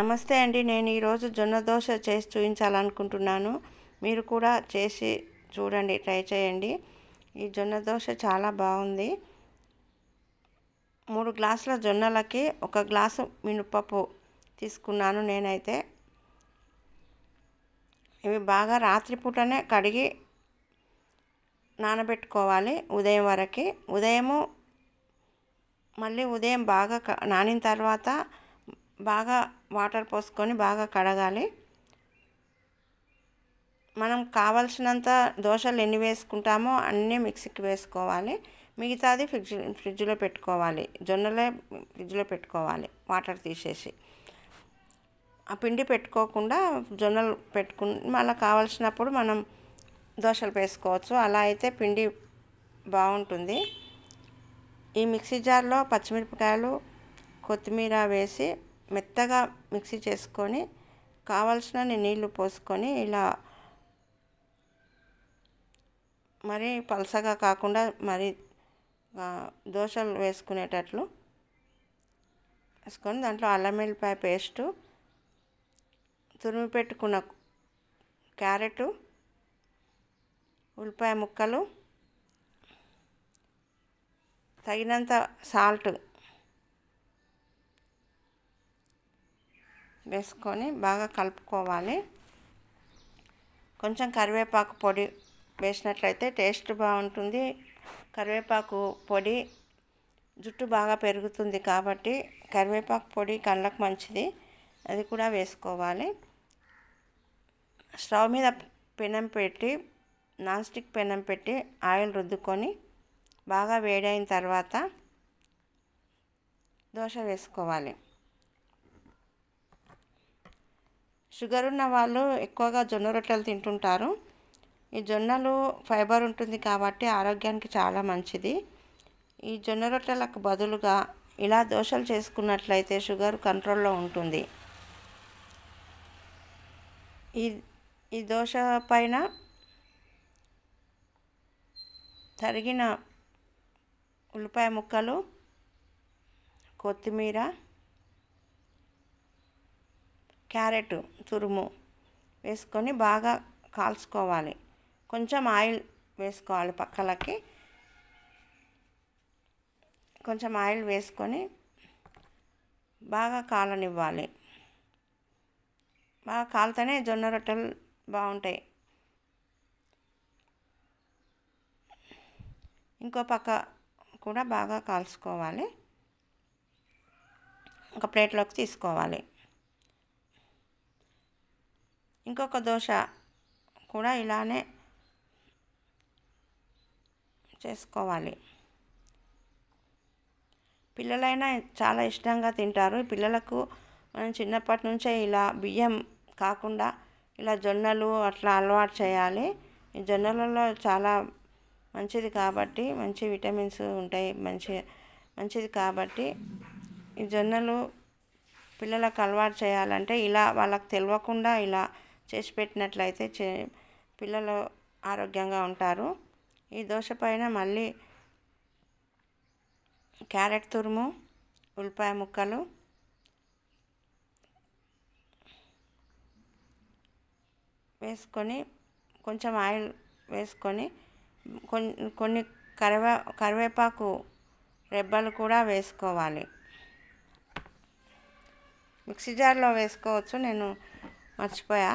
నమస్తే అండి. నేను ఈరోజు జొన్న దోశ చేసి చూపించాలనుకుంటున్నాను. మీరు కూడా చేసి చూడండి, ట్రై చేయండి. ఈ జొన్న దోశ చాలా బాగుంది. 3 గ్లాసుల జొన్నలకి 1 గ్లాసు మినపప్పు తీసుకున్నాను నేనైతే. ఇవి బాగా రాత్రిపూటనే కడిగి నానబెట్టుకోవాలి ఉదయం వరకు. మళ్ళీ ఉదయం బాగా నానిన తర్వాత బాగా వాటర్ పోసుకొని బాగా కడగాలి. మనం కావాల్సినంత దోశలు ఎన్ని వేసుకుంటామో అన్నీ మిక్సీకి వేసుకోవాలి. మిగతాది ఫ్రిడ్జ్లో పెట్టుకోవాలి. జొన్నలే ఫ్రిడ్జ్లో పెట్టుకోవాలి వాటర్ తీసేసి. ఆ పిండి పెట్టుకోకుండా జొన్నలు పెట్టుకుని మళ్ళీ కావాల్సినప్పుడు మనం దోశలు వేసుకోవచ్చు. అలా అయితే పిండి బాగుంటుంది. ఈ మిక్సీ జార్లో పచ్చిమిరపకాయలు, కొత్తిమీర వేసి మెత్తగా మిక్సీ చేసుకొని కావాల్సినన్ని నీళ్లు పోసుకొని ఇలా మరీ పలసగా కాకుండా మరి దోశలు వేసుకునేటట్లు వేసుకొని దాంట్లో అల్లం వెల్లిపాయ పేస్టు, తురిమి పెట్టుకున్న క్యారెట్, ఉల్లిపాయ ముక్కలు, తగినంత సాల్ట్ వేసుకొని బాగా కలుపుకోవాలి. కొంచెం కరివేపాకు పొడి వేసినట్లయితే టేస్ట్ బాగుంటుంది. కరివేపాకు పొడి జుట్టు బాగా పెరుగుతుంది కాబట్టి కరివేపాకు పొడి కళ్ళకు మంచిది, అది కూడా వేసుకోవాలి. స్టవ్ మీద పెనం పెట్టి నాన్ స్టిక్ పెనం పెట్టి ఆయిల్ రుద్దుకొని బాగా వేడైన తర్వాత దోశ వేసుకోవాలి. షుగర్ ఉన్న వాళ్ళు ఎక్కువగా జొన్న రొట్టెలు తింటుంటారు. ఈ జొన్నలు ఫైబర్ ఉంటుంది కాబట్టి ఆరోగ్యానికి చాలా మంచిది. ఈ జొన్న రొట్టెలకు బదులుగా ఇలా దోశలు చేసుకున్నట్లయితే షుగర్ కంట్రోల్లో ఉంటుంది. ఈ దోశ పైన తరిగిన ఉల్లిపాయ ముక్కలు, కొత్తిమీర, క్యారెట్ తురుము వేసుకొని బాగా కాల్చుకోవాలి. కొంచెం ఆయిల్ వేసుకోవాలి. పక్కలకి కొంచెం ఆయిల్ వేసుకొని బాగా కాలనివ్వాలి. బాగా కాలితేనే జొన్న రొట్టెలు బాగుంటాయి. ఇంకో పక్క కూడా బాగా కాల్చుకోవాలి. ఒక ప్లేట్లోకి తీసుకోవాలి. ఇంకొక దోశ కూడా ఇలానే చేసుకోవాలి. పిల్లలైనా చాలా ఇష్టంగా తింటారు. పిల్లలకు మనం చిన్నప్పటి నుంచే ఇలా బియ్యం కాకుండా ఇలా జొన్నలు అట్లా అలవాటు చేయాలి. ఈ జొన్నలలో చాలా మంచిది కాబట్టి, మంచి విటమిన్స్ ఉంటాయి, మంచిది కాబట్టి ఈ జొన్నలు పిల్లలకు అలవాటు చేయాలంటే ఇలా వాళ్ళకి తెలియకుండా ఇలా చేసి పెట్టినట్లయితే పిల్లలు ఆరోగ్యంగా ఉంటారు. ఈ దోశ పైన మళ్ళీ క్యారెట్ తురుము, ఉల్లిపాయ ముక్కలు, వేసుకొని కొంచెం ఆయిల్ వేసుకొని కొన్ని కరివేపాకు రెబ్బలు కూడా వేసుకోవాలి. మిక్సీ జార్లో వేసుకోవచ్చు, నేను మర్చిపోయా.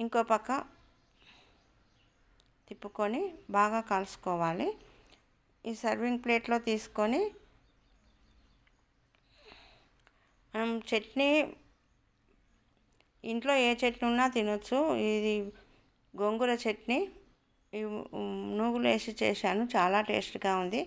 ఇంకో పక్క తిప్పుకొని బాగా కలుసుకోవాలి. ఈ సర్వింగ్ ప్లేట్లో తీసుకొని మనం చట్నీ ఇంట్లో ఏ చట్నీ ఉన్నా తినొచ్చు. ఇది గోంగూర చట్నీ నూగులు వేసి చేశాను, చాలా టేస్ట్గా ఉంది.